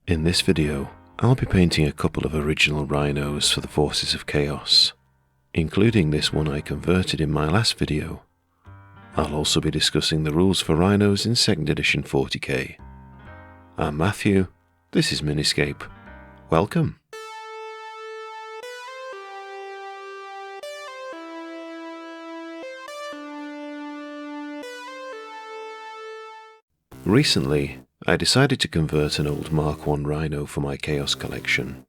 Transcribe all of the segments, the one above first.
In this video, I'll be painting a couple of original rhinos for the Forces of Chaos, including this one I converted in my last video. I'll also be discussing the rules for rhinos in 2nd edition 40k. I'm Matthew, this is Miniscape. Welcome! Recently, I decided to convert an old Mark I Rhino for my Chaos collection.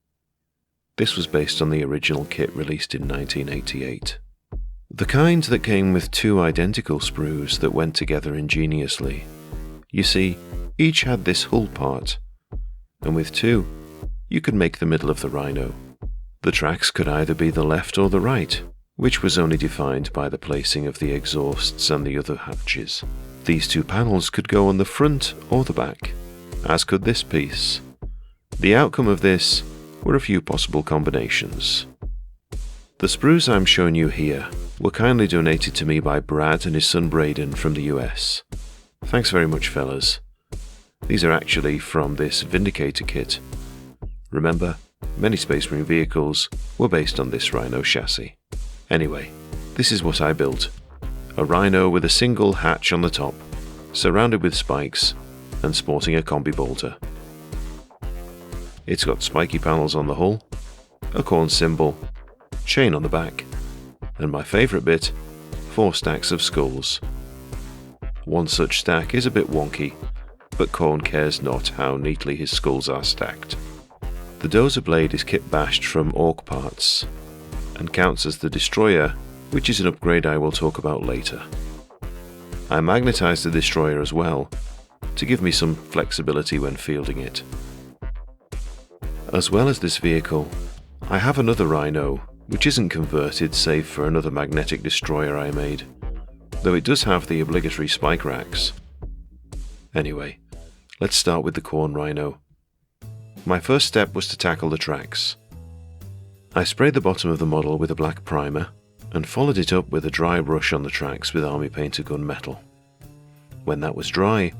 This was based on the original kit released in 1988. The kind that came with two identical sprues that went together ingeniously. You see, each had this hull part, and with two, you could make the middle of the Rhino. The tracks could either be the left or the right, which was only defined by the placing of the exhausts and the other hatches. These two panels could go on the front or the back, as could this piece. The outcome of this were a few possible combinations. The sprues I'm showing you here were kindly donated to me by Brad and his son Braden from the US. Thanks very much, fellas. These are actually from this Vindicator kit. Remember, many Space Marine vehicles were based on this Rhino chassis. Anyway, this is what I built. A Rhino with a single hatch on the top, surrounded with spikes, and sporting a combi bolter. It's got spiky panels on the hull, a khorne symbol, chain on the back, and my favourite bit, 4 stacks of skulls. One such stack is a bit wonky, but Khorne cares not how neatly his skulls are stacked. The dozer blade is kit bashed from orc parts, and counts as the destroyer, which is an upgrade I will talk about later. I magnetised the destroyer as well, to give me some flexibility when fielding it. As well as this vehicle, I have another Rhino, which isn't converted save for another magnetic destroyer I made, though it does have the obligatory spike racks. Anyway, let's start with the Khorne Rhino. My first step was to tackle the tracks. I sprayed the bottom of the model with a black primer, and followed it up with a dry brush on the tracks with Army Painter gunmetal. When that was dry,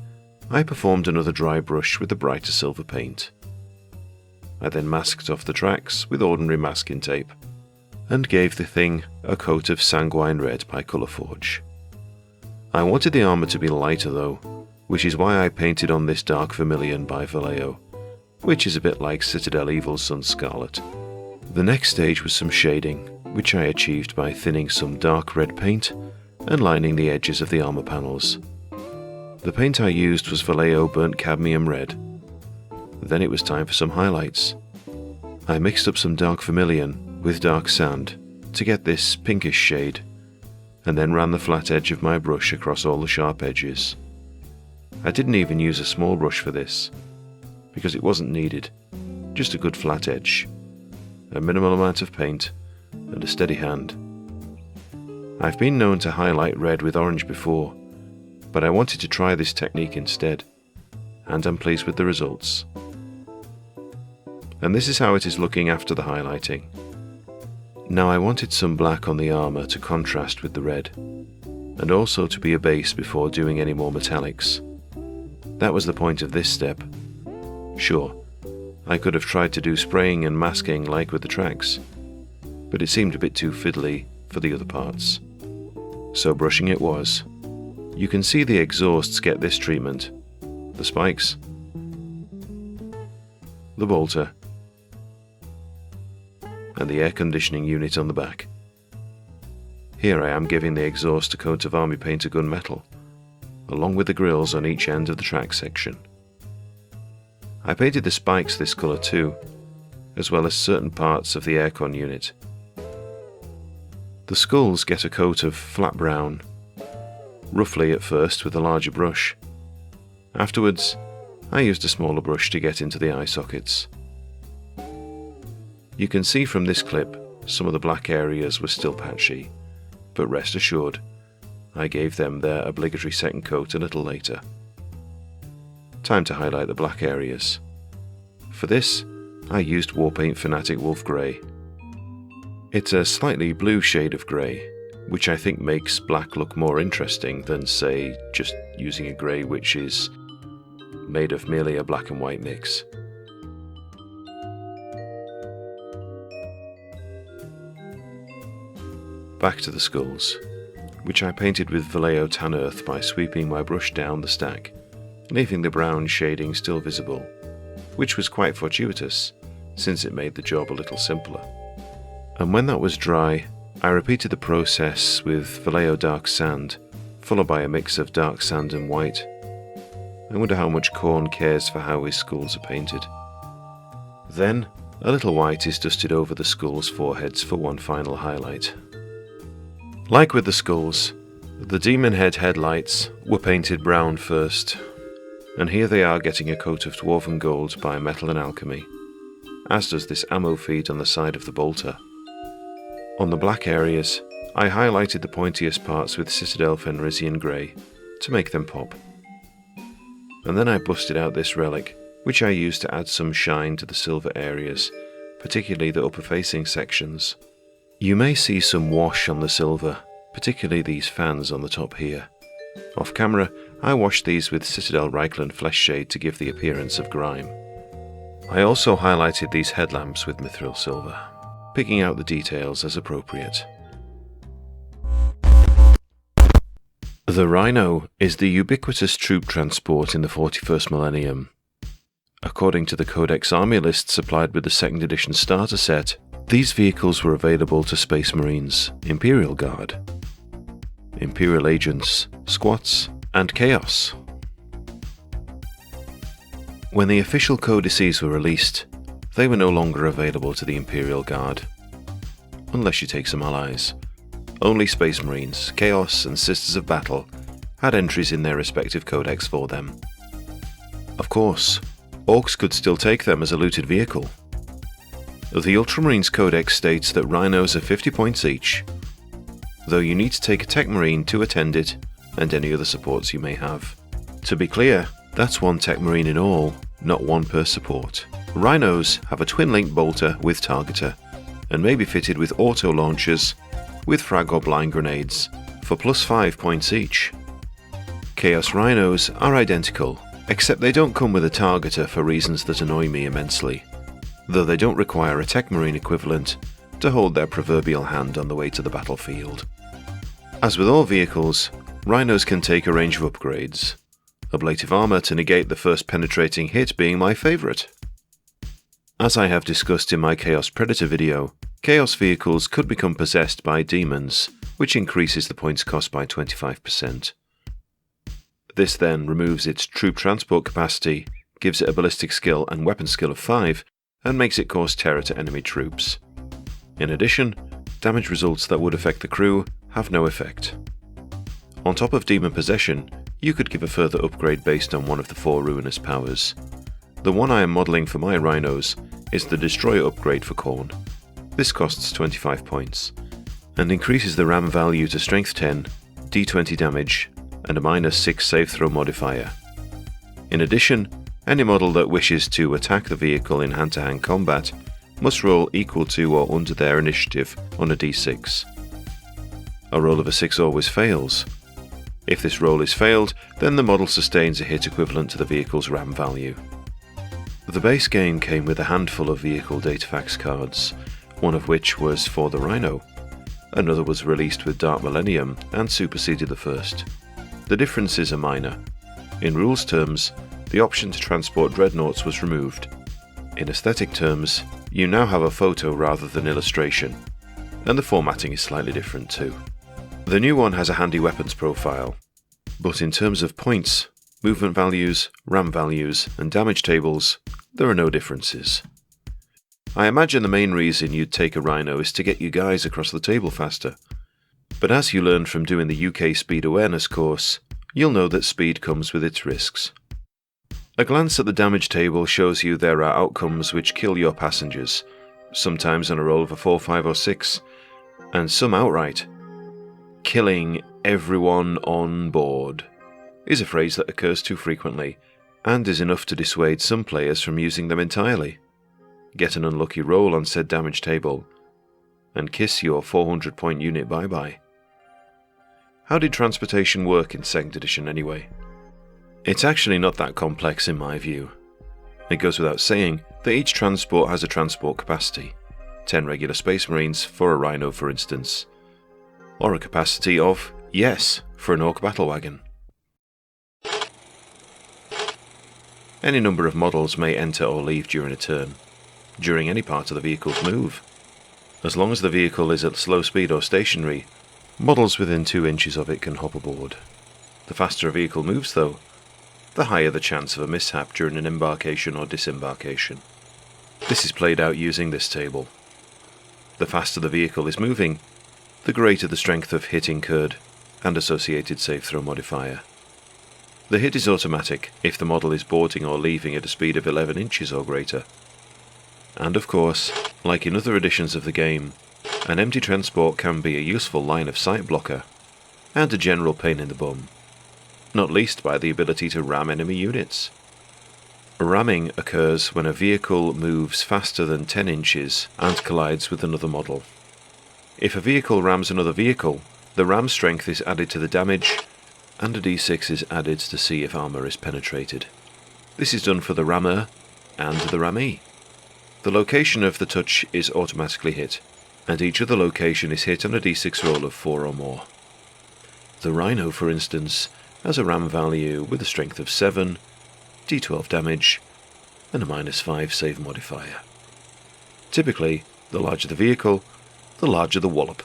I performed another dry brush with the brighter silver paint. I then masked off the tracks with ordinary masking tape, and gave the thing a coat of sanguine red by Colourforge. I wanted the armour to be lighter though, which is why I painted on this dark vermilion by Vallejo, which is a bit like Citadel Evil Sun Scarlet. The next stage was some shading, which I achieved by thinning some dark red paint and lining the edges of the armour panels. The paint I used was Vallejo Burnt Cadmium Red. Then it was time for some highlights. I mixed up some dark vermilion with dark sand to get this pinkish shade, and then ran the flat edge of my brush across all the sharp edges. I didn't even use a small brush for this, because it wasn't needed, just a good flat edge, a minimal amount of paint, and a steady hand. I've been known to highlight red with orange before, but I wanted to try this technique instead, and I'm pleased with the results. And this is how it is looking after the highlighting. Now I wanted some black on the armour to contrast with the red, and also to be a base before doing any more metallics. That was the point of this step. Sure, I could have tried to do spraying and masking like with the tracks, but it seemed a bit too fiddly for the other parts. So brushing it was. You can see the exhausts get this treatment, the spikes, the bolter, and the air conditioning unit on the back. Here I am giving the exhaust a coat of Army Painter gunmetal, along with the grills on each end of the track section. I painted the spikes this colour too, as well as certain parts of the aircon unit. The skulls get a coat of flat brown, roughly at first with a larger brush. Afterwards, I used a smaller brush to get into the eye sockets. You can see from this clip some of the black areas were still patchy, but rest assured, I gave them their obligatory second coat a little later. Time to highlight the black areas. For this, I used Warpaint Fanatic Wolf Grey. It's a slightly blue shade of grey, which I think makes black look more interesting than, say, just using a grey which is made of merely a black and white mix. Back to the skulls, which I painted with Vallejo tan earth by sweeping my brush down the stack, leaving the brown shading still visible, which was quite fortuitous, since it made the job a little simpler. And when that was dry, I repeated the process with Vallejo dark sand, followed by a mix of dark sand and white. I wonder how much Khorne cares for how his skulls are painted. Then, a little white is dusted over the skulls' foreheads for one final highlight. Like with the skulls, the demon head headlights were painted brown first, and here they are getting a coat of dwarven gold by metal and alchemy, as does this ammo feed on the side of the bolter. On the black areas, I highlighted the pointiest parts with Citadel Fenrisian Grey to make them pop. And then I busted out this relic, which I used to add some shine to the silver areas, particularly the upper facing sections. You may see some wash on the silver, particularly these fans on the top here. Off camera, I washed these with Citadel Reichland Flesh Shade to give the appearance of grime. I also highlighted these headlamps with mithril silver, picking out the details as appropriate. The Rhino is the ubiquitous troop transport in the 41st millennium. According to the Codex Army list supplied with the 2nd edition starter set, these vehicles were available to Space Marines, Imperial Guard, Imperial Agents, Squats, and Chaos. When the official codices were released, they were no longer available to the Imperial Guard, unless you take some allies. Only Space Marines, Chaos, and Sisters of Battle had entries in their respective codex for them. Of course, Orcs could still take them as a looted vehicle. The Ultramarines Codex states that Rhinos are 50 points each, though you need to take a Tech Marine to attend it and any other supports you may have. To be clear, that's one Tech Marine in all, not one per support. Rhinos have a twin-link bolter with targeter, and may be fitted with auto launchers with frag or blind grenades for plus 5 points each. Chaos Rhinos are identical, except they don't come with a targeter for reasons that annoy me immensely, though they don't require a Tech Marine equivalent to hold their proverbial hand on the way to the battlefield. As with all vehicles, Rhinos can take a range of upgrades, ablative armor to negate the first penetrating hit being my favourite. As I have discussed in my Chaos Predator video, Chaos vehicles could become possessed by demons, which increases the points cost by 25%. This then removes its troop transport capacity, gives it a ballistic skill and weapon skill of 5, and makes it cause terror to enemy troops. In addition, damage results that would affect the crew have no effect. On top of demon possession, you could give a further upgrade based on one of the 4 ruinous powers. The one I am modelling for my Rhinos is the Destroyer upgrade for Khorne. This costs 25 points, and increases the RAM value to Strength 10, D20 damage, and a -6 save throw modifier. In addition, any model that wishes to attack the vehicle in hand-to-hand combat must roll equal to or under their initiative on a d6. A roll of a 6 always fails. If this roll is failed, then the model sustains a hit equivalent to the vehicle's RAM value. The base game came with a handful of vehicle datafax cards, one of which was for the Rhino. Another was released with Dark Millennium and superseded the first. The differences are minor. In rules terms, the option to transport dreadnoughts was removed. In aesthetic terms, you now have a photo rather than illustration, and the formatting is slightly different too. The new one has a handy weapons profile, but in terms of points, movement values, RAM values, and damage tables, there are no differences. I imagine the main reason you'd take a Rhino is to get you guys across the table faster. But as you learned from doing the UK Speed Awareness course, you'll know that speed comes with its risks. A glance at the damage table shows you there are outcomes which kill your passengers, sometimes on a roll of a 4, 5 or 6, and some outright. Killing everyone on board is a phrase that occurs too frequently, and is enough to dissuade some players from using them entirely. Get an unlucky roll on said damage table, and kiss your 400 point unit bye-bye. How did transportation work in 2nd edition anyway? It's actually not that complex in my view. It goes without saying that each transport has a transport capacity, 10 regular Space Marines for a Rhino for instance. or a capacity of, yes, for an orc battle wagon. Any number of models may enter or leave during a turn, during any part of the vehicle's move. As long as the vehicle is at slow speed or stationary, models within 2 inches of it can hop aboard. The faster a vehicle moves, though, the higher the chance of a mishap during an embarkation or disembarkation. This is played out using this table. The faster the vehicle is moving, the greater the strength of hit incurred and associated save throw modifier. The hit is automatic if the model is boarding or leaving at a speed of 11 inches or greater. And of course, like in other editions of the game, an empty transport can be a useful line of sight blocker, and a general pain in the bum, not least by the ability to ram enemy units. Ramming occurs when a vehicle moves faster than 10 inches and collides with another model. If a vehicle rams another vehicle, the ram strength is added to the damage, and a d6 is added to see if armour is penetrated. This is done for the rammer and the rammee. The location of the touch is automatically hit, and each other location is hit on a d6 roll of 4 or more. The Rhino, for instance, has a ram value with a strength of 7, d12 damage, and a -5 save modifier. Typically, the larger the vehicle, the larger the wallop.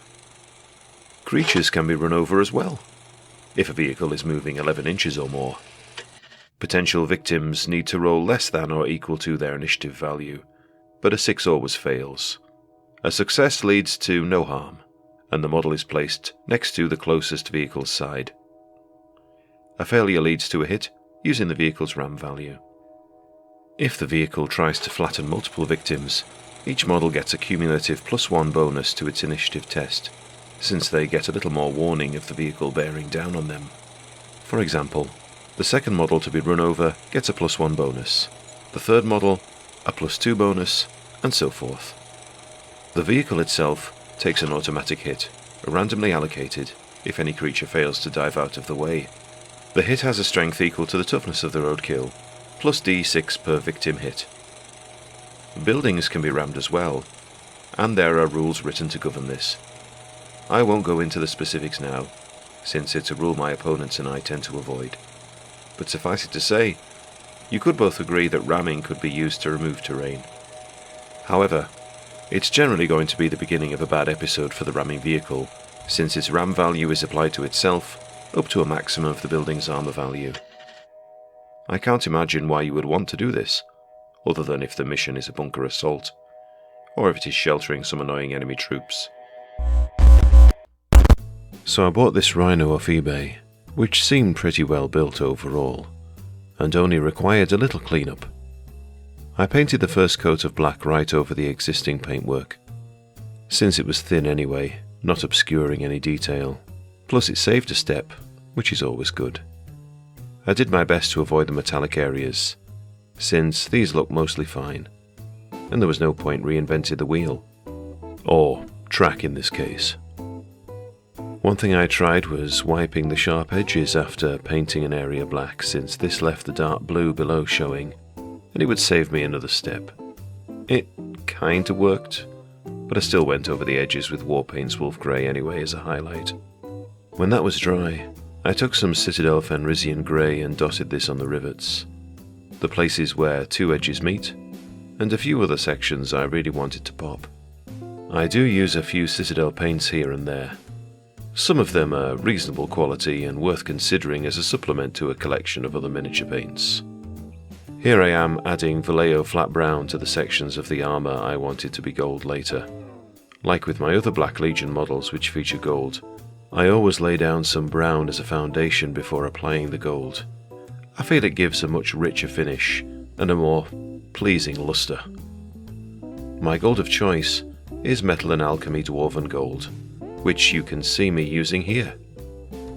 Creatures can be run over as well, if a vehicle is moving 11 inches or more. Potential victims need to roll less than or equal to their initiative value, but a 6 always fails. A success leads to no harm, and the model is placed next to the closest vehicle's side. A failure leads to a hit, using the vehicle's ram value. If the vehicle tries to flatten multiple victims, each model gets a cumulative +1 bonus to its initiative test, since they get a little more warning of the vehicle bearing down on them. For example, the second model to be run over gets a +1 bonus, the third model a +2 bonus, and so forth. The vehicle itself takes an automatic hit, randomly allocated, if any creature fails to dive out of the way. The hit has a strength equal to the toughness of the roadkill, plus d6 per victim hit. Buildings can be rammed as well, and there are rules written to govern this. I won't go into the specifics now, since it's a rule my opponents and I tend to avoid. But suffice it to say, you could both agree that ramming could be used to remove terrain. However, it's generally going to be the beginning of a bad episode for the ramming vehicle, since its ram value is applied to itself up to a maximum of the building's armor value. I can't imagine why you would want to do this, other than if the mission is a bunker assault, or if it is sheltering some annoying enemy troops. So I bought this Rhino off eBay, which seemed pretty well built overall, and only required a little cleanup. I painted the first coat of black right over the existing paintwork, since it was thin anyway, not obscuring any detail, plus it saved a step, which is always good. I did my best to avoid the metallic areas, since these look mostly fine, and there was no point reinventing the wheel, or track in this case. One thing I tried was wiping the sharp edges after painting an area black, since this left the dark blue below showing, and it would save me another step. It kinda worked, but I still went over the edges with Warpaint's Wolf Grey anyway as a highlight. When that was dry, I took some Citadel Fenrisian Grey and dotted this on the rivets, the places where 2 edges meet, and a few other sections I really wanted to pop. I do use a few Citadel paints here and there. Some of them are reasonable quality and worth considering as a supplement to a collection of other miniature paints. Here I am adding Vallejo flat brown to the sections of the armour I wanted to be gold later. Like with my other Black Legion models which feature gold, I always lay down some brown as a foundation before applying the gold. I feel it gives a much richer finish and a more pleasing lustre. My gold of choice is Metal and Alchemy Dwarven Gold, which you can see me using here.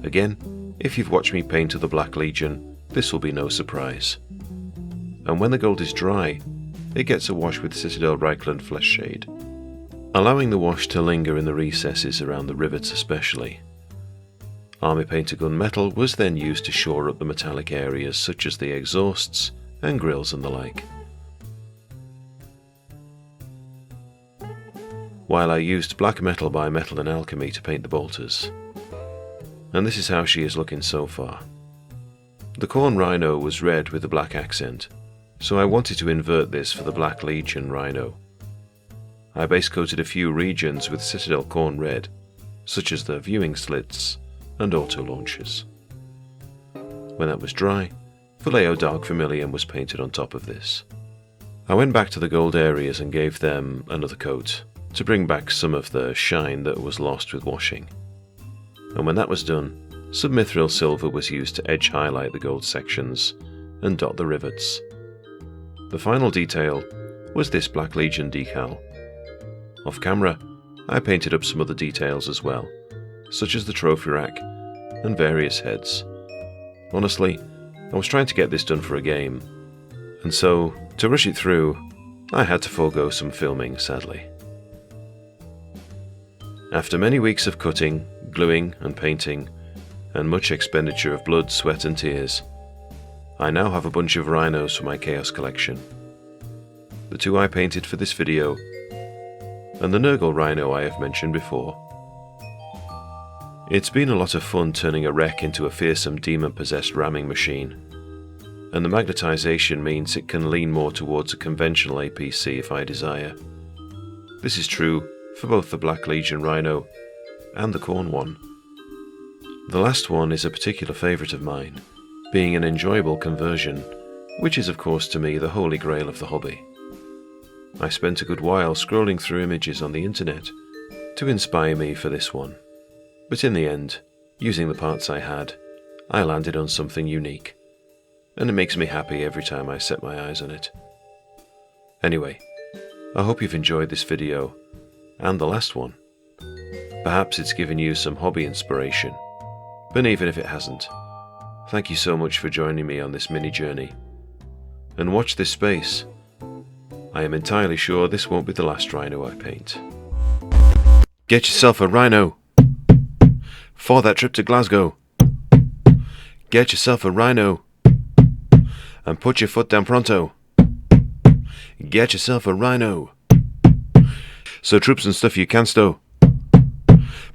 Again, if you've watched me paint to the Black Legion, this will be no surprise. And when the gold is dry, it gets a wash with Citadel Reichland Flesh Shade, allowing the wash to linger in the recesses around the rivets especially. Army Painter Gunmetal was then used to shore up the metallic areas such as the exhausts and grills and the like. while I used black metal by Metal and Alchemy to paint the bolters. And this is how she is looking so far. The khorne rhino was red with a black accent, so I wanted to invert this for the Black Legion rhino. I base coated a few regions with Citadel khorne red, such as the viewing slits and auto launchers. When that was dry, Vallejo Dark Vermilion was painted on top of this. I went back to the gold areas and gave them another coat to bring back some of the shine that was lost with washing. And when that was done, some mithril silver was used to edge highlight the gold sections and dot the rivets. The final detail was this Black Legion decal. Off camera, I painted up some other details as well, such as the trophy rack and various heads. Honestly, I was trying to get this done for a game, and so, to rush it through, I had to forego some filming, sadly. After many weeks of cutting, gluing and painting, and much expenditure of blood, sweat and tears, I now have a bunch of rhinos for my Chaos collection. The two I painted for this video, and the Nurgle rhino I have mentioned before. It's been a lot of fun turning a wreck into a fearsome demon-possessed ramming machine, and the magnetization means it can lean more towards a conventional APC if I desire. This is true for both the Black Legion rhino and the khorne one. The last one is a particular favourite of mine, being an enjoyable conversion, which is of course to me the holy grail of the hobby. I spent a good while scrolling through images on the internet to inspire me for this one, but in the end, using the parts I had, I landed on something unique, and it makes me happy every time I set my eyes on it. Anyway, I hope you've enjoyed this video, and the last one. Perhaps it's given you some hobby inspiration, but even if it hasn't, thank you so much for joining me on this mini journey. And watch this space. I am entirely sure this won't be the last rhino I paint. Get yourself a rhino! For that trip to Glasgow! Get yourself a rhino! And put your foot down pronto! Get yourself a rhino! So troops and stuff you can stow.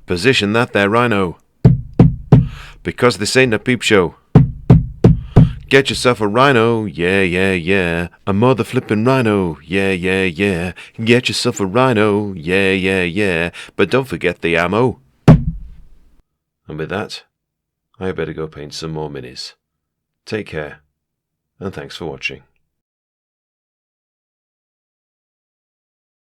Position that there rhino. Because this ain't a peep show. Get yourself a rhino, yeah, yeah, yeah. A mother flippin' rhino, yeah, yeah, yeah. Get yourself a rhino, yeah, yeah, yeah. But don't forget the ammo. And with that, I better go paint some more minis. Take care, and thanks for watching.